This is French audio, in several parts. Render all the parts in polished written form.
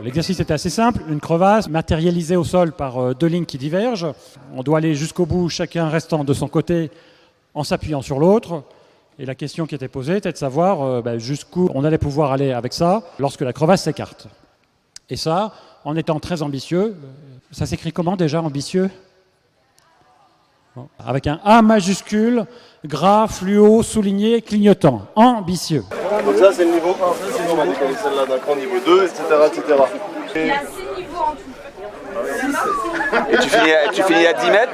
L'exercice était assez simple, une crevasse matérialisée au sol par deux lignes qui divergent. On doit aller jusqu'au bout, chacun restant de son côté en s'appuyant sur l'autre. Et la question qui était posée était de savoir jusqu'où on allait pouvoir aller avec ça lorsque la crevasse s'écarte. Et ça, en étant très ambitieux, ça s'écrit comment déjà, ambitieux ? Avec un A majuscule, gras, fluo, souligné, clignotant. Ambitieux. Donc ça c'est le niveau 1, sinon on va décaler celle-là d'un cran niveau 2, etc. etc. Il y a 6 niveaux en tout. Et tu finis à 10 mètres?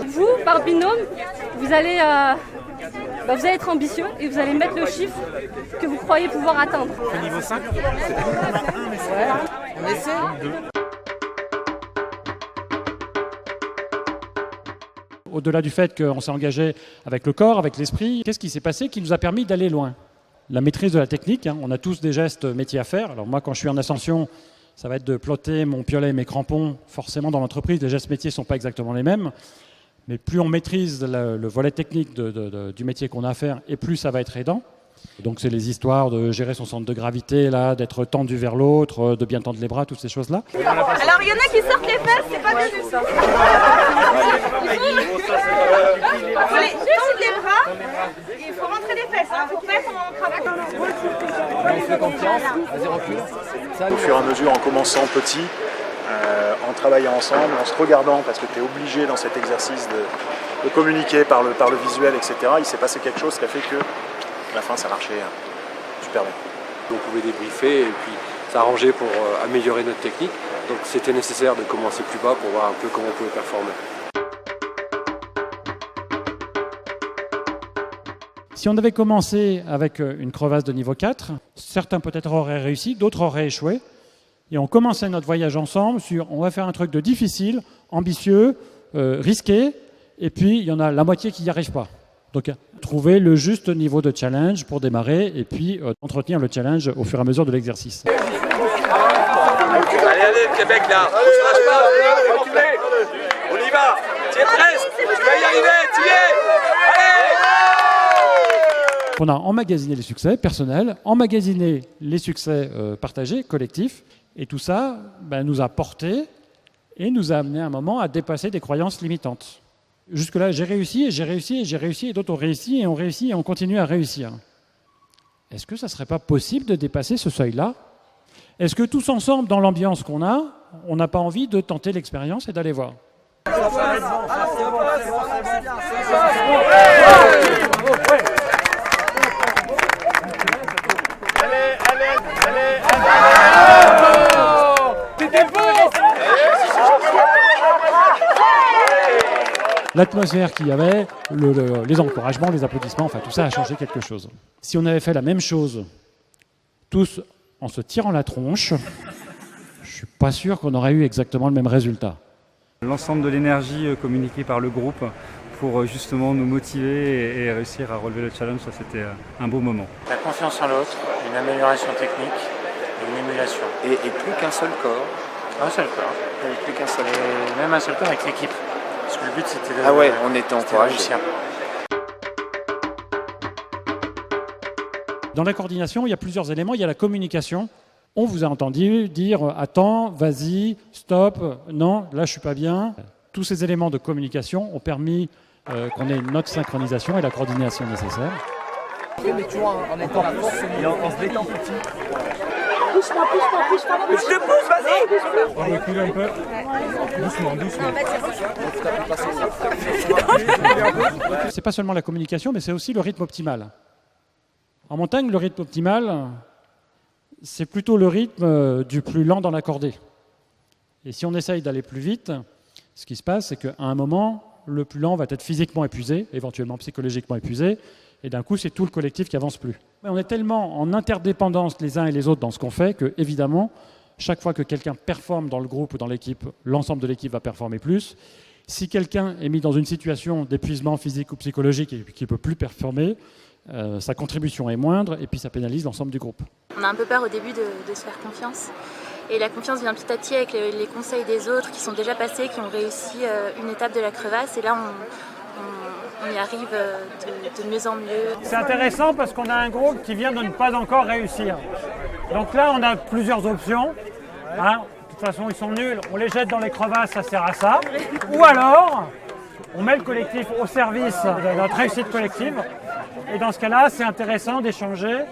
Vous, par binôme, vous allez être ambitieux et vous allez mettre le chiffre que vous croyez pouvoir atteindre. Le niveau 5 On essaie. Au-delà du fait qu'on s'est engagé avec le corps, avec l'esprit, qu'est-ce qui s'est passé qui nous a permis d'aller loin ? La maîtrise de la technique, on a tous des gestes métiers à faire. Alors moi, quand je suis en ascension, ça va être de plotter mon piolet et mes crampons. Forcément, dans l'entreprise, les gestes métiers ne sont pas exactement les mêmes. Mais plus on maîtrise le volet technique du métier qu'on a à faire, et plus ça va être aidant. Donc c'est les histoires de gérer son centre de gravité, là, d'être tendu vers l'autre, de bien tendre les bras, toutes ces choses-là. Alors il y en a qui sortent les fesses, c'est pas bien du tout. Il faut les tendre les bras et il faut rentrer les fesses. Pour faire, on travaille. On se fait confiance, vas-y recule. Au fur et à mesure, en commençant petit, en travaillant ensemble, en se regardant, parce que tu es obligé dans cet exercice de communiquer par le visuel, etc. Il s'est passé quelque chose qui a fait que à la fin ça marchait super bien. On pouvait débriefer et puis s'arranger pour améliorer notre technique. Donc c'était nécessaire de commencer plus bas pour voir un peu comment on pouvait performer. Si on avait commencé avec une crevasse de niveau 4, certains peut-être auraient réussi, d'autres auraient échoué. Et on commençait notre voyage ensemble sur on va faire un truc de difficile, ambitieux, risqué, et puis il y en a la moitié qui n'y arrive pas. Donc trouver le juste niveau de challenge pour démarrer et puis entretenir le challenge au fur et à mesure de l'exercice. Allez, le Québec là, on se lâche pas, on y va, tu es presque, tu vas y arriver, tu y es. On a emmagasiné les succès personnels, emmagasiné les succès partagés, collectifs, et tout ça nous a porté et nous a amené à un moment à dépasser des croyances limitantes. Jusque-là, j'ai réussi, et j'ai réussi, et j'ai réussi, et d'autres ont réussi, et on continue à réussir. Est-ce que ça ne serait pas possible de dépasser ce seuil-là ? Est-ce que tous ensemble, dans l'ambiance qu'on a, on n'a pas envie de tenter l'expérience et d'aller voir ? L'atmosphère qu'il y avait, les encouragements, les applaudissements, enfin tout ça a changé quelque chose. Si on avait fait la même chose, tous en se tirant la tronche, je ne suis pas sûr qu'on aurait eu exactement le même résultat. L'ensemble de l'énergie communiquée par le groupe pour justement nous motiver et réussir à relever le challenge, ça c'était un beau moment. La confiance en l'autre, une amélioration technique et une émulation. Et plus qu'un seul corps. Un seul corps. Et plus qu'un seul corps. Et même un seul corps avec l'équipe. Parce que le but c'était de... Ah ouais, on était encouragés. Dans la coordination, il y a plusieurs éléments. Il y a la communication. On vous a entendu dire « attends, vas-y, stop, non, là je suis pas bien ». Tous ces éléments de communication ont permis qu'on ait notre synchronisation et la coordination nécessaire. Mais tu vois, en étant la force, on se détend petit. Pousse-moi. Je te pousse, vas-y. On recule un peu. Doucement. C'est pas seulement la communication, mais c'est aussi le rythme optimal. En montagne, le rythme optimal, c'est plutôt le rythme du plus lent dans la cordée. Et si on essaye d'aller plus vite, ce qui se passe, c'est qu'à un moment, le plus lent va être physiquement épuisé, éventuellement psychologiquement épuisé, et d'un coup, c'est tout le collectif qui avance plus. Mais on est tellement en interdépendance les uns et les autres dans ce qu'on fait que, évidemment, chaque fois que quelqu'un performe dans le groupe ou dans l'équipe, l'ensemble de l'équipe va performer plus. Si quelqu'un est mis dans une situation d'épuisement physique ou psychologique et qui ne peut plus performer, sa contribution est moindre et puis ça pénalise l'ensemble du groupe. On a un peu peur au début de se faire confiance. Et la confiance vient petit à petit avec les conseils des autres qui sont déjà passés, qui ont réussi une étape de la crevasse. Et là, on y arrive de mieux en mieux. C'est intéressant parce qu'on a un groupe qui vient de ne pas encore réussir. Donc là, on a plusieurs options. Hein. De toute façon, ils sont nuls. On les jette dans les crevasses, ça sert à ça. Ou alors, on met le collectif au service de notre réussite collective. Et dans ce cas-là, c'est intéressant d'échanger.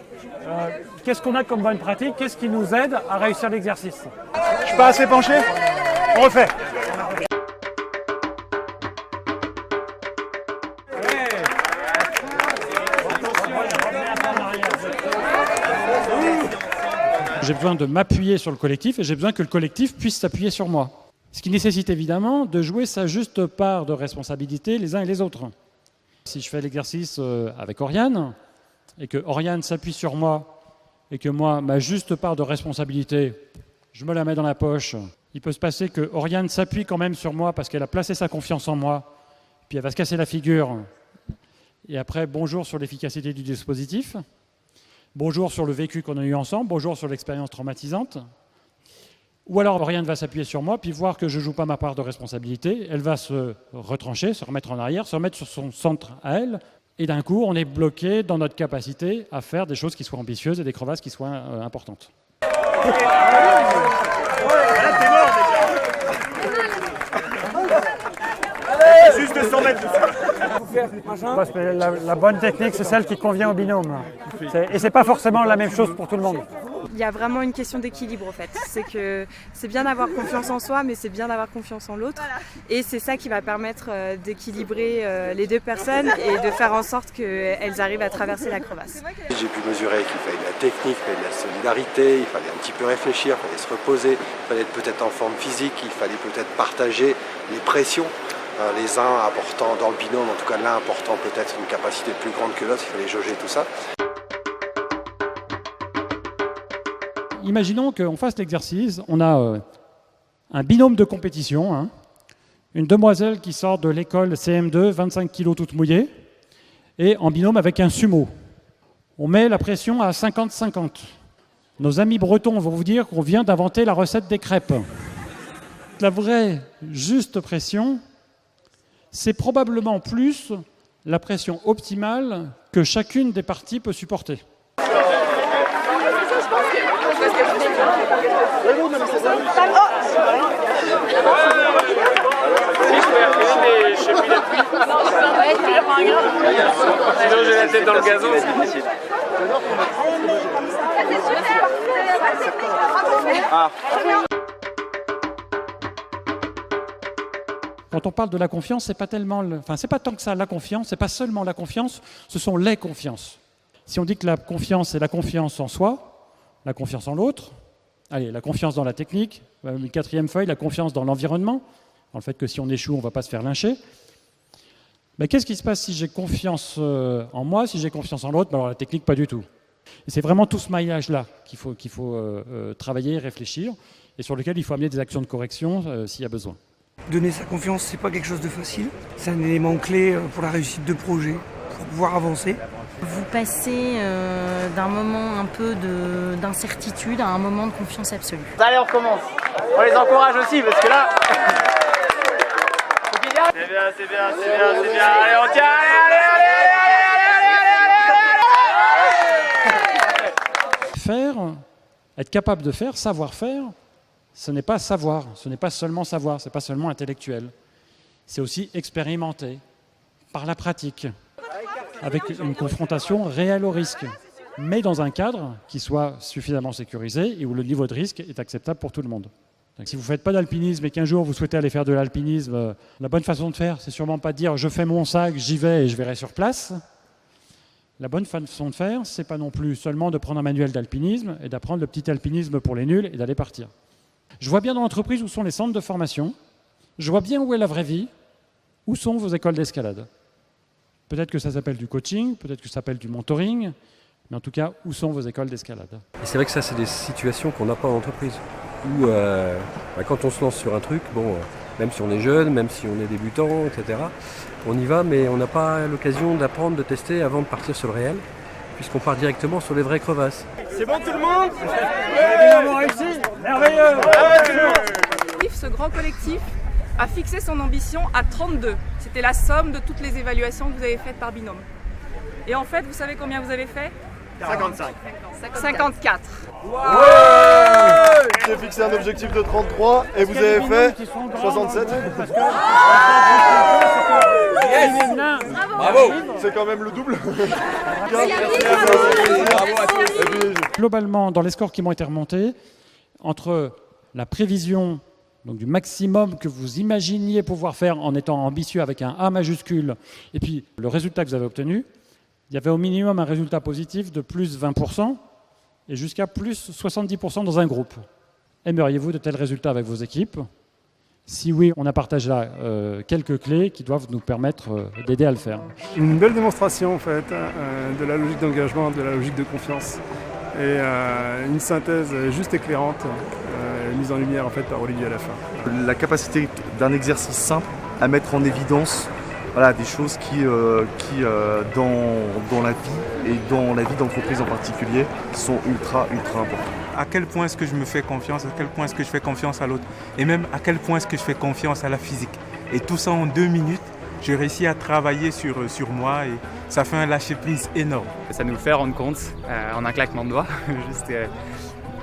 Qu'est-ce qu'on a comme bonne pratique? Qu'est-ce qui nous aide à réussir l'exercice? Je suis pas assez penché? On refait. J'ai besoin de m'appuyer sur le collectif et j'ai besoin que le collectif puisse s'appuyer sur moi. Ce qui nécessite évidemment de jouer sa juste part de responsabilité les uns et les autres. Si je fais l'exercice avec Oriane et que Oriane s'appuie sur moi et que moi, ma juste part de responsabilité, je me la mets dans la poche, il peut se passer que Oriane s'appuie quand même sur moi parce qu'elle a placé sa confiance en moi, puis elle va se casser la figure. Et après, bonjour sur l'efficacité du dispositif. Bonjour sur le vécu qu'on a eu ensemble, bonjour sur l'expérience traumatisante. Ou alors Oriane va s'appuyer sur moi, puis voir que je ne joue pas ma part de responsabilité. Elle va se retrancher, se remettre en arrière, se remettre sur son centre à elle. Et d'un coup, on est bloqué dans notre capacité à faire des choses qui soient ambitieuses et des crevasses qui soient importantes. Juste 200 mètres tout ça. La bonne technique, c'est celle qui convient au binôme. Et c'est pas forcément la même chose pour tout le monde. Il y a vraiment une question d'équilibre en fait. C'est que c'est bien d'avoir confiance en soi, mais c'est bien d'avoir confiance en l'autre. Et c'est ça qui va permettre d'équilibrer les deux personnes et de faire en sorte qu'elles arrivent à traverser la crevasse. J'ai pu mesurer qu'il fallait de la technique, il fallait de la solidarité, il fallait un petit peu réfléchir, il fallait se reposer, il fallait être peut-être en forme physique, il fallait peut-être partager les pressions. Les uns apportant dans le binôme, en tout cas l'un apportant peut-être une capacité plus grande que l'autre, il fallait jauger tout ça. Imaginons qu'on fasse l'exercice, on a un binôme de compétition, hein, une demoiselle qui sort de l'école CM2, 25 kg toute mouillée, et en binôme avec un sumo. On met la pression à 50-50. Nos amis bretons vont vous dire qu'on vient d'inventer la recette des crêpes. La vraie juste pression, c'est probablement plus la pression optimale que chacune des parties peut supporter. Sinon j'ai la tête dans le gazon, c'est difficile. Quand on parle de la confiance, c'est pas tellement, c'est pas tant que ça la confiance, c'est pas seulement la confiance, ce sont les confiances. Si on dit que la confiance, c'est la confiance en soi, la confiance en l'autre, allez, la confiance dans la technique, une quatrième feuille, la confiance dans l'environnement, dans le fait que si on échoue, on ne va pas se faire lyncher. Mais qu'est-ce qui se passe si j'ai confiance en moi, si j'ai confiance en l'autre? Alors la technique, pas du tout. Et c'est vraiment tout ce maillage-là qu'il faut travailler, réfléchir, et sur lequel il faut amener des actions de correction s'il y a besoin. Donner sa confiance, c'est pas quelque chose de facile. C'est un élément clé pour la réussite de projet, pour pouvoir avancer. Vous passez d'un moment un peu d'incertitude à un moment de confiance absolue. Allez, on recommence. On les encourage aussi parce que là... C'est bien, c'est bien, c'est bien, c'est bien. Allez, on tient, allez. Faire, être capable de faire, savoir faire, ce n'est pas savoir, ce n'est pas seulement savoir, ce n'est pas seulement intellectuel. C'est aussi expérimenter, par la pratique, avec une confrontation réelle au risque, mais dans un cadre qui soit suffisamment sécurisé et où le niveau de risque est acceptable pour tout le monde. Donc, si vous ne faites pas d'alpinisme et qu'un jour vous souhaitez aller faire de l'alpinisme, la bonne façon de faire, c'est sûrement pas de dire « je fais mon sac, j'y vais et je verrai sur place ». La bonne façon de faire, c'est pas non plus seulement de prendre un manuel d'alpinisme et d'apprendre le petit alpinisme pour les nuls et d'aller partir. Je vois bien dans l'entreprise où sont les centres de formation, je vois bien où est la vraie vie, où sont vos écoles d'escalade. Peut-être que ça s'appelle du coaching, peut-être que ça s'appelle du mentoring, mais en tout cas, où sont vos écoles d'escalade? Et c'est vrai que ça, c'est des situations qu'on n'a pas en entreprise. Où quand on se lance sur un truc, bon, même si on est jeune, même si on est débutant, etc. On y va, mais on n'a pas l'occasion d'apprendre, de tester avant de partir sur le réel, puisqu'on part directement sur les vraies crevasses. C'est bon tout le monde? Réussi, merveilleux. Ce grand collectif a fixé son ambition à 32. C'était la somme de toutes les évaluations que vous avez faites par binôme. Et en fait, vous savez combien vous avez fait? 55. 54. J'ai fixé un objectif de 33 et vous avez fait 67. Bravo. C'est quand même le double. Globalement, dans les scores qui m'ont été remontés, entre la prévision donc du maximum que vous imaginiez pouvoir faire en étant ambitieux avec un A majuscule, et puis le résultat que vous avez obtenu, il y avait au minimum un résultat positif de plus 20% et jusqu'à plus 70% dans un groupe. Aimeriez-vous de tels résultats avec vos équipes? Si oui, on a partagé là quelques clés qui doivent nous permettre d'aider à le faire. Une belle démonstration en fait de la logique d'engagement, de la logique de confiance et une synthèse juste éclairante mise en lumière en fait par Olivier à la fin. La capacité d'un exercice simple à mettre en évidence des choses qui dans la vie et dans la vie d'entreprise en particulier sont ultra importantes. À quel point est-ce que je me fais confiance, à quel point est-ce que je fais confiance à l'autre et même à quel point est-ce que je fais confiance à la physique. Et tout ça en 2 minutes, j'ai réussi à travailler sur moi et ça fait un lâcher-prise énorme. Ça nous fait rendre compte en un claquement de doigts juste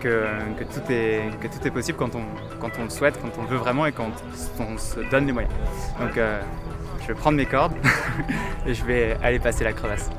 que tout est possible quand on le souhaite, quand on le veut vraiment et quand on se donne les moyens. Donc je vais prendre mes cordes et je vais aller passer la crevasse.